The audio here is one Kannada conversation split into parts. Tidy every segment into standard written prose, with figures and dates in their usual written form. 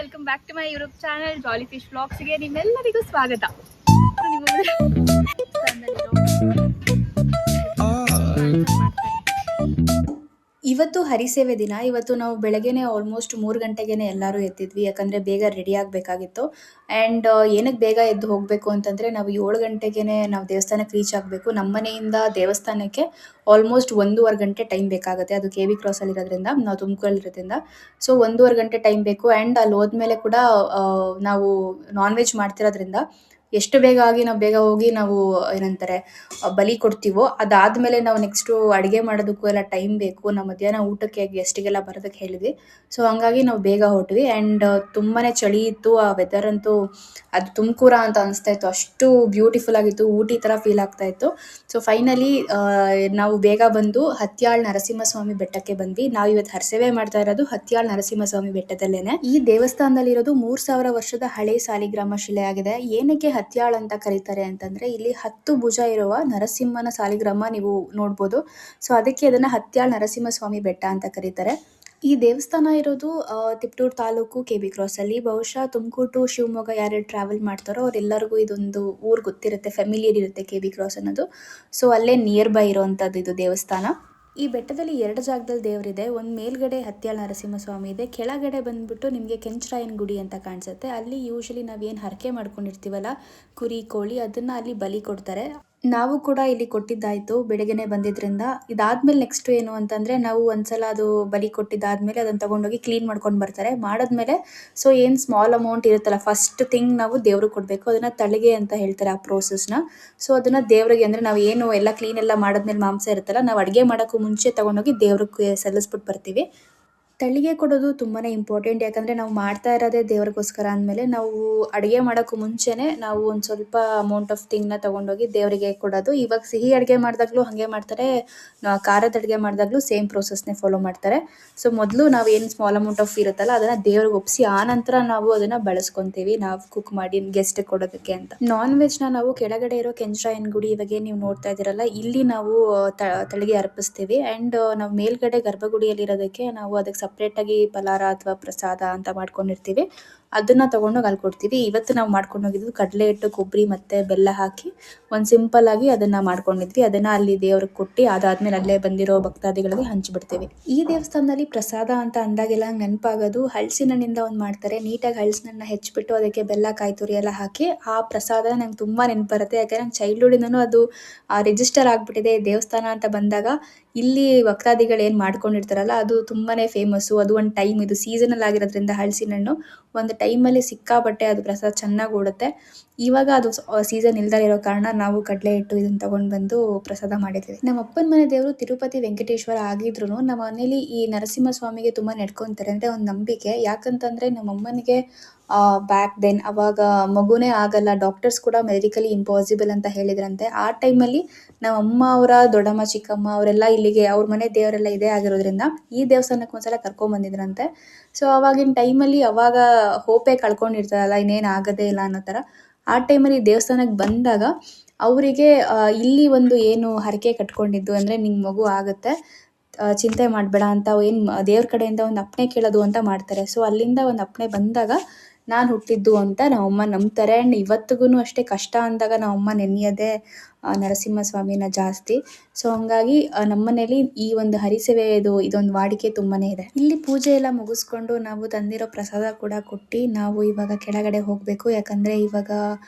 Welcome back to my YouTube channel jolly fish ವ್ಲಾಗ್ಸ್ಗೆ ನಿಮ್ಮೆಲ್ಲರಿಗೂ ಸ್ವಾಗತ. ಇವತ್ತು ಹರಿಸೇವೆ ದಿನ. ಇವತ್ತು ನಾವು ಬೆಳಗ್ಗೆನೆ ಆಲ್ಮೋಸ್ಟ್ 3 ಗಂಟೆಗೇನೆ ಎಲ್ಲರೂ ಎದ್ದಿದ್ವಿ. ಯಾಕಂದರೆ ಬೇಗ ರೆಡಿ ಆಗಬೇಕಾಗಿತ್ತು. ಆ್ಯಂಡ್ ಏನಕ್ಕೆ ಬೇಗ ಎದ್ದು ಹೋಗಬೇಕು ಅಂತಂದರೆ, ನಾವು 7 ಗಂಟೆಗೇ ನಾವು ದೇವಸ್ಥಾನಕ್ಕೆ ರೀಚ್ ಆಗಬೇಕು. ನಮ್ಮ ಮನೆಯಿಂದ ದೇವಸ್ಥಾನಕ್ಕೆ ಆಲ್ಮೋಸ್ಟ್ 1.5 ಗಂಟೆ ಟೈಮ್ ಬೇಕಾಗುತ್ತೆ. ಅದು ಕೆ ವಿ ಕ್ರಾಸಲ್ಲಿರೋದ್ರಿಂದ, ನಾವು ತುಮಕೂರಲ್ಲಿರೋದ್ರಿಂದ. ಸೊ 1.5 ಗಂಟೆ ಟೈಮ್ ಬೇಕು. ಆ್ಯಂಡ್ ಅಲ್ಲಿ ಹೋದ್ಮೇಲೆ ಕೂಡ ನಾವು ನಾನ್ ವೆಜ್ ಮಾಡ್ತಿರೋದ್ರಿಂದ ಎಷ್ಟು ಬೇಗ ಆಗಿ ನಾವು ಬೇಗ ಹೋಗಿ ನಾವು ಏನಂತಾರೆ ಬಲಿ ಕೊಡ್ತೀವೋ, ಅದಾದಮೇಲೆ ನಾವು ನೆಕ್ಸ್ಟು ಅಡುಗೆ ಮಾಡೋದಕ್ಕೂ ಎಲ್ಲ ಟೈಮ್ ಬೇಕು. ನಾವು ಮಧ್ಯಾಹ್ನ ಊಟಕ್ಕೆ ಗೆಸ್ಟಿಗೆಲ್ಲ ಬರೋದಕ್ಕೆ ಹೇಳಿದ್ವಿ. ಸೊ ಹಂಗಾಗಿ ನಾವು ಬೇಗ ಹೊರಟ್ವಿ. ಆ್ಯಂಡ್ ತುಂಬಾ ಚಳಿ ಇತ್ತು. ಆ ವೆದರ್ ಅಂತೂ ಅದು ತುಮಕೂರ ಅಂತ ಅನಿಸ್ತಾ ಇತ್ತು. ಅಷ್ಟು ಬ್ಯೂಟಿಫುಲ್ ಆಗಿತ್ತು. ಊಟಿ ಥರ ಫೀಲ್ ಆಗ್ತಾ ಇತ್ತು. ಸೊ ಫೈನಲಿ ನಾವು ಬೇಗ ಬಂದು ಹತ್ಯಾಳ್ ನರಸಿಂಹಸ್ವಾಮಿ ಬೆಟ್ಟಕ್ಕೆ ಬಂದ್ವಿ. ನಾವು ಇವತ್ತು ಹರಸೇವೆ ಮಾಡ್ತಾ ಇರೋದು ಹತ್ಯಾಳ್ ನರಸಿಂಹಸ್ವಾಮಿ ಬೆಟ್ಟದಲ್ಲೇನೆ. ಈ ದೇವಸ್ಥಾನದಲ್ಲಿರೋದು 3000 ವರ್ಷದ ಹಳೆ ಸಾಲಿಗ್ರಾಮ ಶಿಲೆ ಆಗಿದೆ. ಏನಕ್ಕೆ ಹತ್ಯಾಳ್ ಅಂತ ಕರೀತಾರೆ ಅಂತಂದ್ರೆ, ಇಲ್ಲಿ 10 ಭುಜ ಇರುವ ನರಸಿಂಹನ ಸಾಲಿಗ್ರಾಮ ನೀವು ನೋಡ್ಬೋದು. ಸೊ ಅದಕ್ಕೆ ಅದನ್ನ ಹತ್ಯಾಳ್ ನರಸಿಂಹಸ್ವಾಮಿ ಬೆಟ್ಟ ಅಂತ ಕರೀತಾರೆ. ಈ ದೇವಸ್ಥಾನ ಇರೋದು ತಿಪಟೂರು ತಾಲೂಕು ಕೆ ಬಿ ಕ್ರಾಸಲ್ಲಿ. ಬಹುಶಃ ತುಮಕೂರು ಟು ಶಿವಮೊಗ್ಗ ಯಾರ್ಯಾರು ಟ್ರಾವೆಲ್ ಮಾಡ್ತಾರೋ ಅವರೆಲ್ಲರಿಗೂ ಇದೊಂದು ಊರು ಗೊತ್ತಿರುತ್ತೆ, ಫೆಮಿಲಿಯರ್ ಇರುತ್ತೆ ಕೆ ಬಿ ಕ್ರಾಸ್ ಅನ್ನೋದು. ಸೊ ಅಲ್ಲೇ ನಿಯರ್ ಬೈ ಇರೋವಂಥದ್ದು ಇದು ದೇವಸ್ಥಾನ. ಈ ಬೆಟ್ಟದಲ್ಲಿ 2 ಜಾಗದಲ್ಲಿ ದೇವರಿದೆ. ಒಂದು ಮೇಲ್ಗಡೆ ಹತ್ಯಾಳ್ ನರಸಿಂಹಸ್ವಾಮಿ ಇದೆ, ಕೆಳಗಡೆ ಬಂದ್ಬಿಟ್ಟು ನಿಮಗೆ ಕೆಂಚರಾಯನ ಗುಡಿ ಅಂತ ಕಾಣಿಸುತ್ತೆ. ಅಲ್ಲಿ ಯೂಶಲಿ ನಾವೇನು ಹರಕೆ ಮಾಡ್ಕೊಂಡಿರ್ತೀವಲ್ಲ, ಕುರಿ ಕೋಳಿ, ಅದನ್ನು ಅಲ್ಲಿ ಬಲಿ ಕೊಡ್ತಾರೆ. ನಾವು ಕೂಡ ಇಲ್ಲಿ ಕೊಟ್ಟಿದ್ದಾಯಿತು ಬೆಳಗ್ಗೆನೆ ಬಂದಿದ್ದರಿಂದ. ಇದಾದ್ಮೇಲೆ ನೆಕ್ಸ್ಟ್ ಏನು ಅಂತಂದರೆ, ನಾವು ಒಂದ್ಸಲ ಅದು ಬಲಿ ಕೊಟ್ಟಿದ್ದಾದಮೇಲೆ ಅದನ್ನು ತೊಗೊಂಡೋಗಿ ಕ್ಲೀನ್ ಮಾಡ್ಕೊಂಡು ಬರ್ತಾರೆ. ಮಾಡಿದ್ಮೇಲೆ ಸೊ ಏನು ಸ್ಮಾಲ್ ಅಮೌಂಟ್ ಇರುತ್ತಲ್ಲ, ಫಸ್ಟ್ ಥಿಂಗ್ ನಾವು ದೇವ್ರಿಗೆ ಕೊಡಬೇಕು. ಅದನ್ನು ತಳಿಗೆ ಅಂತ ಹೇಳ್ತಾರೆ ಆ ಪ್ರೋಸೆಸ್ನ. ಸೊ ಅದನ್ನು ದೇವರಿಗೆ ಅಂದರೆ ನಾವು ಏನು ಎಲ್ಲ ಕ್ಲೀನ್ ಎಲ್ಲ ಮಾಡಿದ್ಮೇಲೆ ಮಾಂಸ ಇರುತ್ತಲ್ಲ, ನಾವು ಅಡುಗೆ ಮಾಡೋಕ್ಕೂ ಮುಂಚೆ ತೊಗೊಂಡೋಗಿ ದೇವ್ರಿಗೆ ಸಲ್ಲಿಸ್ಬಿಟ್ಟು ಬರ್ತೀವಿ. ತಳಿಗೆ ಕೊಡೋದು ತುಂಬಾ ಇಂಪಾರ್ಟೆಂಟ್. ಯಾಕಂದರೆ ನಾವು ಮಾಡ್ತಾ ಇರೋದೇ ದೇವ್ರಿಗೋಸ್ಕರ ಅಂದಮೇಲೆ ನಾವು ಅಡುಗೆ ಮಾಡೋಕ್ಕೂ ಮುಂಚೆನೇ ನಾವು ಒಂದು ಸ್ವಲ್ಪ ಅಮೌಂಟ್ ಆಫ್ ಥಿಂಗ್ನ ತೊಗೊಂಡೋಗಿ ದೇವರಿಗೆ ಕೊಡೋದು. ಇವಾಗ ಸಿಹಿ ಅಡುಗೆ ಮಾಡಿದಾಗಲೂ ಹಾಗೆ ಮಾಡ್ತಾರೆ, ಖಾರದ ಅಡುಗೆ ಮಾಡಿದಾಗಲೂ ಸೇಮ್ ಪ್ರೋಸೆಸ್ನೇ ಫಾಲೋ ಮಾಡ್ತಾರೆ. ಸೊ ಮೊದಲು ನಾವು ಏನು ಸ್ಮಾಲ್ ಅಮೌಂಟ್ ಆಫ್ ಇರುತ್ತಲ್ಲ ಅದನ್ನು ದೇವ್ರಿಗೆ ಒಪ್ಪಿಸಿ ಆನಂತರ ನಾವು ಅದನ್ನು ಬಳಸ್ಕೊತೀವಿ, ನಾವು ಕುಕ್ ಮಾಡಿ ಗೆಸ್ಟಿಗೆ ಕೊಡೋದಕ್ಕೆ ಅಂತ. ನಾನ್ ವೆಜ್ನ ನಾವು ಕೆಳಗಡೆ ಇರೋ ಕೆಂಚರಾಯನ ಗುಡಿ, ಇವಾಗ ನೀವು ನೋಡ್ತಾ ಇದ್ದೀರಲ್ಲ, ಇಲ್ಲಿ ನಾವು ತಳಿಗೆ ಅರ್ಪಿಸ್ತೀವಿ. ಆ್ಯಂಡ್ ನಾವು ಮೇಲ್ಗಡೆ ಗರ್ಭಗುಡಿಯಲ್ಲಿರೋದಕ್ಕೆ ನಾವು ಅದಕ್ಕೆ ಸಪ್ರೇಟಾಗಿ ಪಲಾರ ಅಥವಾ ಪ್ರಸಾದ ಅಂತ ಮಾಡ್ಕೊಂಡಿರ್ತೀವಿ. ಅದನ್ನು ತೊಗೊಂಡೋಗಿ ಅಲ್ಲಿ ಕೊಡ್ತೀವಿ. ಇವತ್ತು ನಾವು ಮಾಡ್ಕೊಂಡು ಹೋಗಿದ್ದು ಕಡಲೆ ಹಿಟ್ಟು, ಕೊಬ್ಬರಿ ಮತ್ತು ಬೆಲ್ಲ ಹಾಕಿ ಒಂದು ಸಿಂಪಲ್ಲಾಗಿ ಅದನ್ನು ಮಾಡ್ಕೊಂಡಿದ್ವಿ. ಅದನ್ನು ಅಲ್ಲಿ ದೇವ್ರಿಗೆ ಕೊಟ್ಟು ಅದಾದಮೇಲೆ ಅಲ್ಲೇ ಬಂದಿರೋ ಭಕ್ತಾದಿಗಳಿಗೆ ಹಂಚಿಬಿಡ್ತೀವಿ. ಈ ದೇವಸ್ಥಾನದಲ್ಲಿ ಪ್ರಸಾದ ಅಂತ ಅಂದಾಗೆಲ್ಲ ನೆನಪಾಗೋದು ಹಲಸಿನಣ್ಣಿಂದ ಒಂದು ಮಾಡ್ತಾರೆ. ನೀಟಾಗಿ ಹಲಸಿನಣ್ಣ ಹೆಚ್ಚಿಬಿಟ್ಟು ಅದಕ್ಕೆ ಬೆಲ್ಲ, ಕಾಯಿ ತುರಿ ಎಲ್ಲ ಹಾಕಿ ಆ ಪ್ರಸಾದ ನಂಗೆ ತುಂಬ ನೆನಪು ಬರುತ್ತೆ. ಯಾಕಂದರೆ ನಂಗೆ ಚೈಲ್ಡ್ಹುಡ್ಡಿಂದನೂ ಅದು ರಿಜಿಸ್ಟರ್ ಆಗಿಬಿಟ್ಟಿದೆ. ದೇವಸ್ಥಾನ ಅಂತ ಬಂದಾಗ ಇಲ್ಲಿ ಭಕ್ತಾದಿಗಳು ಏನು ಮಾಡ್ಕೊಂಡಿರ್ತಾರಲ್ಲ ಅದು ತುಂಬಾ ಫೇಮಸ್ಸು. ಅದು ಒಂದು ಟೈಮ್, ಇದು ಸೀಸನಲ್ ಆಗಿರೋದ್ರಿಂದ ಹಲಸಿನಣ್ಣು ಒಂದು ಟೈಮಲ್ಲಿ ಸಿಕ್ಕಾಪಟ್ಟೆ ಅದು ಪ್ರಸಾದ ಚೆನ್ನಾಗಿ ಓಡುತ್ತೆ. ಇವಾಗ ಅದು ಸೀಸನ್ ಇಲ್ದೇ ಇರೋ ಕಾರಣ ನಾವು ಕಡಲೆ ಹಿಟ್ಟು ಇದನ್ನು ತೊಗೊಂಡು ಬಂದು ಪ್ರಸಾದ ಮಾಡಿದ್ವಿ. ನಮ್ಮ ಅಪ್ಪನ ಮನೆ ದೇವರು ತಿರುಪತಿ ವೆಂಕಟೇಶ್ವರ ಆಗಿದ್ರು ನಮ್ಮ ಮನೇಲಿ ಈ ನರಸಿಂಹಸ್ವಾಮಿಗೆ ತುಂಬ ನಡ್ಕೊತಾರೆ. ಅಂದರೆ ಒಂದು ನಂಬಿಕೆ. ಯಾಕಂತಂದರೆ ನಮ್ಮ ಅಮ್ಮನಿಗೆ ಬ್ಯಾಕ್ ದೆನ್ ಅವಾಗ ಮಗುನೇ ಆಗಲ್ಲ, ಡಾಕ್ಟರ್ಸ್ ಕೂಡ ಮೆಡಿಕಲಿ ಇಂಪಾಸಿಬಲ್ ಅಂತ ಹೇಳಿದ್ರಂತೆ. ಆ ಟೈಮಲ್ಲಿ ನಮ್ಮ ಅಮ್ಮ ಅವರ ದೊಡ್ಡಮ್ಮ, ಚಿಕ್ಕಮ್ಮ ಅವರೆಲ್ಲ ಇಲ್ಲಿಗೆ ಅವ್ರ ಮನೆ ದೇವರೆಲ್ಲ ಇದೇ ಆಗಿರೋದ್ರಿಂದ ಈ ದೇವಸ್ಥಾನಕ್ಕೆ ಒಂದ್ಸಲ ಕರ್ಕೊಂಬಂದಿದ್ರಂತೆ. ಸೊ ಅವಾಗಿನ ಟೈಮಲ್ಲಿ ಅವಾಗ ಹೋಪೇ ಕಳ್ಕೊಂಡಿರ್ತಾರಲ್ಲ, ಇನ್ನೇನು ಆಗೋದೇ ಇಲ್ಲ ಅನ್ನೋ ಥರ. ಆ ಟೈಮಲ್ಲಿ ದೇವಸ್ಥಾನಕ್ಕೆ ಬಂದಾಗ ಅವರಿಗೆ ಇಲ್ಲಿ ಒಂದು ಏನು ಹರಕೆ ಕಟ್ಕೊಂಡಿದ್ದು ಅಂದರೆ, ನಿಂಗೆ ಮಗು ಆಗುತ್ತೆ, ಚಿಂತೆ ಮಾಡಬೇಡ ಅಂತ ಏನು ದೇವ್ರ ಕಡೆಯಿಂದ ಒಂದು ಅಪ್ಪಣೆ ಕೇಳೋದು ಅಂತ ಮಾಡ್ತಾರೆ. ಸೊ ಅಲ್ಲಿಂದ ಒಂದು ಅಪ್ಪಣೆ ಬಂದಾಗ ನಾನು ಹುಟ್ಟಿದ್ದು ಅಂತ ನಮ್ಮಮ್ಮ ನಂಬ್ತಾರೆ. ಆ್ಯಂಡ್ ಇವತ್ತಿಗೂ ಅಷ್ಟೇ ಕಷ್ಟ ಅಂದಾಗ ನಮ್ಮಮ್ಮ ನೆನೆಯೋದೇ ನರಸಿಂಹಸ್ವಾಮಿನ ಜಾಸ್ತಿ. ಸೊ ಹಂಗಾಗಿ ನಮ್ಮನೇಲಿ ಈ ಒಂದು ಹರಿಸೇವೆ ಇದೊಂದು ವಾಡಿಕೆ ತುಂಬಾ ಇದೆ. ಇಲ್ಲಿ ಪೂಜೆ ಎಲ್ಲ ಮುಗಿಸ್ಕೊಂಡು ನಾವು ತಂದಿರೋ ಪ್ರಸಾದ ಕೂಡ ಕೊಟ್ಟು ನಾವು ಇವಾಗ ಕೆಳಗಡೆ ಹೋಗಬೇಕು. ಯಾಕಂದರೆ ಇವಾಗ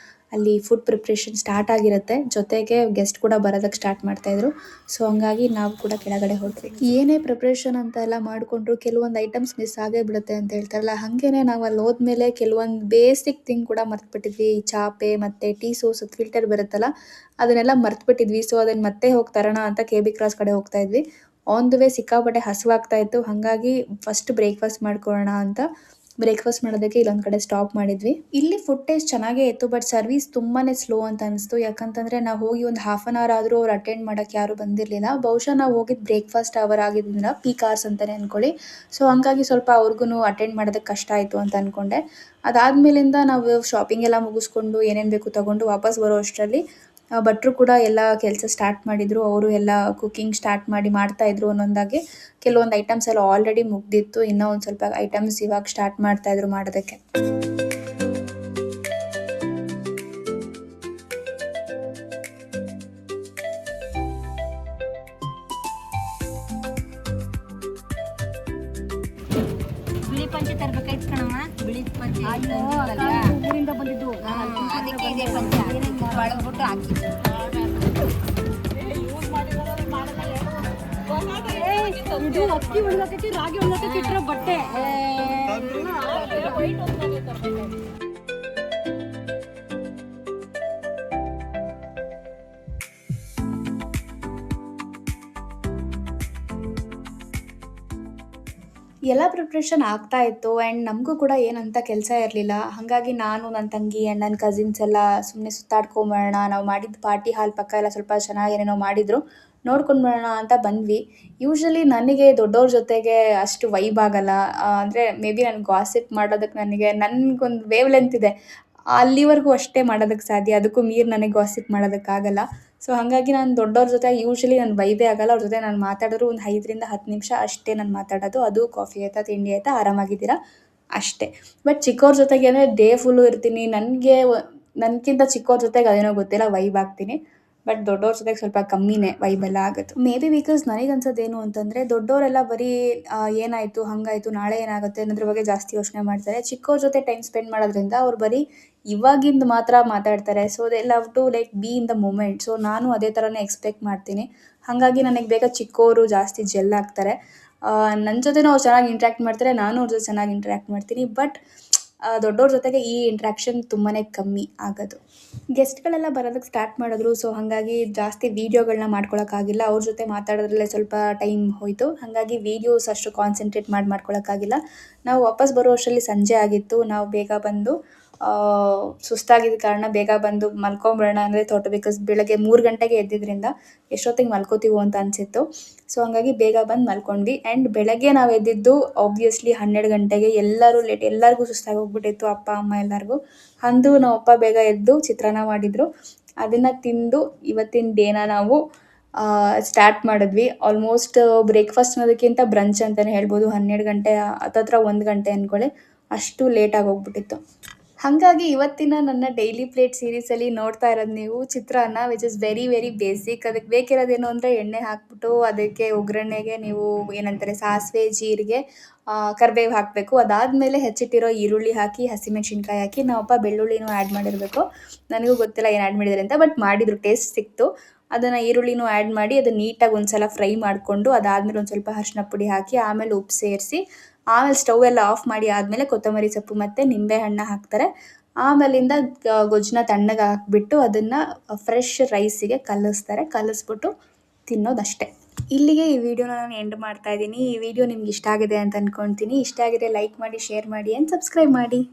ಅಲ್ಲಿ ಫುಡ್ ಪ್ರಿಪ್ರೇಷನ್ ಸ್ಟಾರ್ಟ್ ಆಗಿರುತ್ತೆ. ಜೊತೆಗೆ ಗೆಸ್ಟ್ ಕೂಡ ಬರೋದಕ್ಕೆ ಸ್ಟಾರ್ಟ್ ಮಾಡ್ತಾಯಿದ್ರು. ಸೊ ಹಂಗಾಗಿ ನಾವು ಕೂಡ ಕೆಳಗಡೆ ಹೋಗ್ತೀವಿ. ಏನೇ ಪ್ರಿಪ್ರೇಷನ್ ಅಂತ ಎಲ್ಲ ಮಾಡಿಕೊಂಡ್ರು ಕೆಲವೊಂದು ಐಟಮ್ಸ್ ಮಿಸ್ ಆಗೇ ಬಿಡುತ್ತೆ ಅಂತ ಹೇಳ್ತಾರಲ್ಲ, ಹಾಗೇನೆ ನಾವು ಅಲ್ಲಿ ಹೋದ್ಮೇಲೆ ಕೆಲವೊಂದು ಬೇಸಿಕ್ ಥಿಂಗ್ ಕೂಡ ಮರ್ತ್ಬಿಟ್ಟಿದ್ವಿ. ಚಾಪೆ ಮತ್ತು ಟೀ ಸೋಸೋದು ಫಿಲ್ಟರ್ ಬರುತ್ತಲ್ಲ, ಅದನ್ನೆಲ್ಲ ಮರ್ತ್ಬಿಟ್ಟಿದ್ವಿ. ಸೊ ಅದನ್ನು ಮತ್ತೆ ಹೋಗಿ ತರೋಣ ಅಂತ ಕೆ ಬಿ ಕ್ರಾಸ್ ಕಡೆ ಹೋಗ್ತಾ ಇದ್ವಿ. ಆನ್ ದ ವೇ ಸಿಕ್ಕಾಪಟ್ಟೆ ಹಸಿವಾಗ್ತಾ ಇತ್ತು. ಹಾಗಾಗಿ ಫಸ್ಟ್ ಬ್ರೇಕ್ಫಾಸ್ಟ್ ಮಾಡ್ಕೊಳ್ಳೋಣ ಅಂತ ಬ್ರೇಕ್ಫಾಸ್ಟ್ ಮಾಡೋದಕ್ಕೆ ಇಲ್ಲೊಂದು ಕಡೆ ಸ್ಟಾಪ್ ಮಾಡಿದ್ವಿ. ಇಲ್ಲಿ ಫುಡ್ ಟೇಸ್ಟ್ ಚೆನ್ನಾಗೇ ಇತ್ತು, ಬಟ್ ಸರ್ವಿಸ್ ತುಂಬಾ ಸ್ಲೋ ಅಂತ ಅನಿಸ್ತು. ಯಾಕಂತಂದರೆ ನಾವು ಹೋಗಿ ಒಂದು 1/2 hour ಆದರೂ ಅವ್ರು ಅಟೆಂಡ್ ಮಾಡೋಕ್ಕೆ ಯಾರೂ ಬಂದಿರಲಿಲ್ಲ. ಬಹುಶಃ ನಾವು ಹೋಗಿದ್ದು ಬ್ರೇಕ್ಫಾಸ್ಟ್ ಅವರ್ ಆಗಿದ್ದರಿಂದ ಪೀಕ್ ಅವರ್ಸ್ ಅಂತಲೇ ಅಂದ್ಕೊಳ್ಳಿ. ಸೊ ಹಂಗಾಗಿ ಸ್ವಲ್ಪ ಅವ್ರಿಗೂ ಅಟೆಂಡ್ ಮಾಡೋದಕ್ಕೆ ಕಷ್ಟ ಆಯಿತು ಅಂತ ಅಂದ್ಕೊಂಡೆ. ಅದಾದಮೇಲಿಂದ ನಾವು ಶಾಪಿಂಗ್ ಎಲ್ಲ ಮುಗಿಸ್ಕೊಂಡು ಏನೇನು ಬೇಕು ತೊಗೊಂಡು ವಾಪಸ್ ಬರೋ ಅಷ್ಟರಲ್ಲಿ ಭಟ್ರು ಕೂಡ ಎಲ್ಲ ಕೆಲಸ ಸ್ಟಾರ್ಟ್ ಮಾಡಿದರು. ಅವರು ಎಲ್ಲ ಕುಕಿಂಗ್ ಸ್ಟಾರ್ಟ್ ಮಾಡಿ ಮಾಡ್ತಾಯಿದ್ರು ಒಂದೊಂದಾಗಿ. ಕೆಲವೊಂದು ಐಟಮ್ಸ್ ಎಲ್ಲ ಆಲ್ರೆಡಿ ಮುಗ್ದಿತ್ತು. ಇನ್ನೂ ಒಂದು ಸ್ವಲ್ಪ ಐಟಮ್ಸ್ ಇವಾಗ ಸ್ಟಾರ್ಟ್ ಮಾಡ್ತಾಯಿದ್ರು ಮಾಡೋದಕ್ಕೆ. ಬಿಳಿ ಪಂಚೆ ತರ್ಬೇಕಾಯ್ತು ಕಣಮ್ಮ. ಬಿಳಿ ಪಂಚೆ ಊರಿಂದ ಬಂದಿದ್ದು, ಅದಕ್ಕೆ ಇದೇ ಪಂಚೆ ತೊಳೆದ್ಬಿಟ್ಟು ಹಾಕಿದ್ದು. ಇದು ಅಕ್ಕಿ ಒಣಗಾಕಿ ರಾಗಿ ಒಣಗಾಕಿ ಇಟ್ಟರೆ ಬಟ್ಟೆ ಎಲ್ಲ ಪ್ರಿಪ್ರೇಷನ್ ಆಗ್ತಾ ಇತ್ತು ಆ್ಯಂಡ್ ನಮಗೂ ಕೂಡ ಏನಂತ ಕೆಲಸ ಇರಲಿಲ್ಲ. ಹಾಗಾಗಿ ನಾನು, ನನ್ನ ತಂಗಿ ಆ್ಯಂಡ್ ನನ್ನ ಕಸಿನ್ಸ್ ಎಲ್ಲ ಸುಮ್ಮನೆ ಸುತ್ತಾಡ್ಕೊಂಬರೋಣ, ನಾವು ಮಾಡಿದ ಪಾರ್ಟಿ ಹಾಲ್ ಪಕ್ಕ ಎಲ್ಲ ಸ್ವಲ್ಪ ಚೆನ್ನಾಗಿ ಏನೇನೋ ಮಾಡಿದರು, ನೋಡ್ಕೊಂಡು ಬರೋಣ ಅಂತ ಬಂದ್ವಿ. ಯೂಶ್ವಲಿ ನನಗೆ ದೊಡ್ಡವ್ರ ಜೊತೆಗೆ ಅಷ್ಟು ವೈಬ್ ಆಗಲ್ಲ. ಅಂದರೆ ಮೇ ಬಿ ನನಗೆ ಗಾಸಿಪ್ ಮಾಡೋದಕ್ಕೆ ನನಗೊಂದು ವೇವ್ ಲೆಂತ್ ಇದೆ. ಅಲ್ಲಿವರೆಗೂ ಅಷ್ಟೇ ಮಾಡೋದಕ್ಕೆ ಸಾಧ್ಯ. ಅದಕ್ಕೂ ಮೀರಿ ನನಗೆ ಗಾಸಿಪ್ ಮಾಡೋದಕ್ಕಾಗಲ್ಲ. ಸೊ ಹಾಗಾಗಿ ನಾನು ದೊಡ್ಡವ್ರ ಜೊತೆ ಯೂಶ್ವಲಿ ನನ್ನ ವೈಬೇ ಆಗಲ್ಲ. ಅವ್ರ ಜೊತೆ ನಾನು ಮಾತಾಡಿದ್ರು ಒಂದು 5ರಿಂದ 10 ನಿಮಿಷ ಅಷ್ಟೇ ನಾನು ಮಾತಾಡೋದು. ಅದು ಕಾಫಿ ಆಯಿತಾ, ತಿಂಡಿ ಆಯಿತಾ, ಆರಾಮಾಗಿದ್ದೀರಾ ಅಷ್ಟೇ. ಬಟ್ ಚಿಕ್ಕವ್ರ ಜೊತೆಗೆ ಅಂದರೆ ಡೇ ಫುಲ್ಲು ಇರ್ತೀನಿ. ನನಗಿಂತ ಚಿಕ್ಕವ್ರ ಜೊತೆಗೆ ಅದೇನೋ ಗೊತ್ತಿಲ್ಲ ವೈಬ್ ಆಗ್ತೀನಿ. ಬಟ್ ದೊಡ್ಡವ್ರ ಜೊತೆಗೆ ಸ್ವಲ್ಪ ಕಮ್ಮಿನೇ ವೈಬೆಲ್ಲ ಆಗುತ್ತೆ. ಮೇ ಬಿ ಬಿಕಾಸ್ ನನಗೆ ಅನ್ಸೋದೇನು ಅಂತಂದರೆ, ದೊಡ್ಡವರೆಲ್ಲ ಬರೀ ಏನಾಯಿತು, ಹಾಗಾಯಿತು, ನಾಳೆ ಏನಾಗುತ್ತೆ ಅನ್ನೋದ್ರ ಬಗ್ಗೆ ಜಾಸ್ತಿ ಯೋಚನೆ ಮಾಡ್ತಾರೆ. ಚಿಕ್ಕವ್ರ ಜೊತೆ ಟೈಮ್ ಸ್ಪೆಂಡ್ ಮಾಡೋದ್ರಿಂದ ಅವ್ರು ಬರೀ ಇವಾಗಿಂದ ಮಾತ್ರ ಮಾತಾಡ್ತಾರೆ. So they love to like be in the moment. So ನಾನು ಅದೇ ಥರನೇ ಎಕ್ಸ್ಪೆಕ್ಟ್ ಮಾಡ್ತೀನಿ. ಹಾಗಾಗಿ ನನಗೆ ಬೇಗ ಚಿಕ್ಕವರು ಜಾಸ್ತಿ ಜೆಲ್ ಆಗ್ತಾರೆ. ನನ್ನ ಜೊತೆನೂ ಅವ್ರು ಚೆನ್ನಾಗಿ ಇಂಟ್ರ್ಯಾಕ್ಟ್ ಮಾಡ್ತಾರೆ, ನಾನು ಅವ್ರ ಜೊತೆ ಚೆನ್ನಾಗಿ ಇಂಟ್ರ್ಯಾಕ್ಟ್ ಮಾಡ್ತೀನಿ. ಬಟ್ ದೊಡ್ಡವ್ರ ಜೊತೆಗೆ ಈ ಇಂಟ್ರ್ಯಾಕ್ಷನ್ ತುಂಬಾ ಕಮ್ಮಿ ಆಗೋದು. ಗೆಸ್ಟ್ಗಳೆಲ್ಲ ಬರೋದಕ್ಕೆ ಸ್ಟಾರ್ಟ್ ಮಾಡಿದ್ರು. ಸೊ ಹಾಗಾಗಿ ಜಾಸ್ತಿ ವೀಡಿಯೋಗಳನ್ನ ಮಾಡ್ಕೊಳಕ್ಕಾಗಿಲ್ಲ. ಅವ್ರ ಜೊತೆ ಮಾತಾಡೋದ್ರಲ್ಲೇ ಸ್ವಲ್ಪ ಟೈಮ್ ಹೋಯಿತು. ಹಾಗಾಗಿ ವೀಡಿಯೋಸ್ ಅಷ್ಟು ಕಾನ್ಸಂಟ್ರೇಟ್ ಮಾಡ್ಕೊಳಕ್ಕಾಗಿಲ್ಲ. ನಾವು ವಾಪಸ್ ಬರೋ ಅಷ್ಟರಲ್ಲಿ ಸಂಜೆ ಆಗಿತ್ತು. ನಾವು ಬೇಗ ಬಂದು ಸುಸ್ತಾಗಿದ್ದ ಕಾರಣ ಬೇಗ ಬಂದು ಮಲ್ಕೊಂಬಿಡೋಣ ಅಂದರೆ ತೋಟ. ಬಿಕಾಸ್ ಬೆಳಗ್ಗೆ 3 ಗಂಟೆಗೆ ಎದ್ದಿದ್ದರಿಂದ ಎಷ್ಟೊತ್ತಿಗೆ ಮಲ್ಕೋತೀವೋ ಅಂತ ಅನಿಸಿತ್ತು. ಸೊ ಹಾಗಾಗಿ ಬೇಗ ಬಂದು ಮಲ್ಕೊಂಡ್ವಿ. ಆ್ಯಂಡ್ ಬೆಳಗ್ಗೆ ನಾವು ಎದ್ದಿದ್ದು ಆಬ್ವಿಯಸ್ಲಿ 12 ಗಂಟೆಗೆ. ಎಲ್ಲರೂ ಲೇಟ್, ಎಲ್ಲರಿಗೂ ಸುಸ್ತಾಗಿ ಹೋಗ್ಬಿಟ್ಟಿತ್ತು, ಅಪ್ಪ ಅಮ್ಮ ಎಲ್ಲರಿಗೂ. ಅಂದು ನಮ್ಮ ಅಪ್ಪ ಬೇಗ ಎದ್ದು ಚಿತ್ರಾನ್ನ ಮಾಡಿದರು. ಅದನ್ನು ತಿಂದು ಇವತ್ತಿನ ಡೇನ ನಾವು ಸ್ಟಾರ್ಟ್ ಮಾಡಿದ್ವಿ. ಆಲ್ಮೋಸ್ಟ್ ಬ್ರೇಕ್ಫಾಸ್ಟ್ ಅನ್ನೋದಕ್ಕಿಂತ ಬ್ರಂಚ್ ಅಂತಲೇ ಹೇಳ್ಬೋದು. 12 ಗಂಟೆ ಹತ್ತತ್ರ 1 ಗಂಟೆ ಅಂದ್ಕೊಳ್ಳಿ, ಅಷ್ಟು ಲೇಟಾಗಿ ಹೋಗ್ಬಿಟ್ಟಿತ್ತು. ಹಾಗಾಗಿ ಇವತ್ತಿನ ನನ್ನ ಡೈಲಿ ಪ್ಲೇಟ್ ಸೀರೀಸಲ್ಲಿ ನೋಡ್ತಾ ಇರೋದು ನೀವು chitranna, which is very very basic. ಅದಕ್ಕೆ ಬೇಕಿರೋದೇನು ಅಂದರೆ ಎಣ್ಣೆ ಹಾಕ್ಬಿಟ್ಟು ಅದಕ್ಕೆ ಒಗ್ಗರಣೆಗೆ ನೀವು ಏನಂತಾರೆ ಸಾಸಿವೆ, ಜೀರಿಗೆ, ಕರಿಬೇವು ಹಾಕಬೇಕು. ಅದಾದಮೇಲೆ ಹೆಚ್ಚಿಟ್ಟಿರೋ ಈರುಳ್ಳಿ ಹಾಕಿ, ಹಸಿಮೆಣ್ಸಿನ್ಕಾಯಿ ಹಾಕಿ, ನಾವಪ್ಪ ಬೆಳ್ಳುಳ್ಳಿನೂ ಆ್ಯಡ್ ಮಾಡಿರಬೇಕು. ನನಗೂ ಗೊತ್ತಿಲ್ಲ ಏನು ಆ್ಯಡ್ ಮಾಡಿದ್ದಾರೆ ಅಂತ, ಬಟ್ ಮಾಡಿದರು, ಟೇಸ್ಟ್ ಸಿಕ್ತು. ಅದನ್ನು ಈರುಳ್ಳಿನೂ ಆ್ಯಡ್ ಮಾಡಿ ಅದನ್ನು ನೀಟಾಗಿ ಒಂದು ಸಲ ಫ್ರೈ ಮಾಡಿಕೊಂಡು, ಅದಾದಮೇಲೆ ಒಂದು ಸ್ವಲ್ಪ ಅರಿಶಿನ ಪುಡಿ ಹಾಕಿ, ಆಮೇಲೆ ಉಪ್ಪು ಸೇರಿಸಿ, ಆಮೇಲೆ ಸ್ಟವ್ ಎಲ್ಲ ಆಫ್ ಮಾಡಿ ಆದಮೇಲೆ ಕೊತ್ತಂಬರಿ ಸೊಪ್ಪು ಮತ್ತು ನಿಂಬೆಹಣ್ಣು ಹಾಕ್ತಾರೆ. ಆಮೇಲಿಂದ ಗೊಜ್ಜನ್ನ ತಣ್ಣಗೆ ಹಾಕ್ಬಿಟ್ಟು ಅದನ್ನು ಫ್ರೆಶ್ ರೈಸಿಗೆ ಕಲಿಸ್ಬಿಟ್ಟು ತಿನ್ನೋದಷ್ಟೇ. ಇಲ್ಲಿಗೆ ಈ ವಿಡಿಯೋನ ನಾನು ಎಂಡ್ ಮಾಡ್ತಾ ಇದ್ದೀನಿ. ಈ ವಿಡಿಯೋ ನಿಮ್ಗೆ ಇಷ್ಟ ಆಗಿದೆ ಅಂತ ಅಂದ್ಕೊಳ್ತೀನಿ. ಇಷ್ಟ ಆಗಿದೆ ಲೈಕ್ ಮಾಡಿ, ಶೇರ್ ಮಾಡಿ ಆ್ಯಂಡ್ ಸಬ್ಸ್ಕ್ರೈಬ್ ಮಾಡಿ.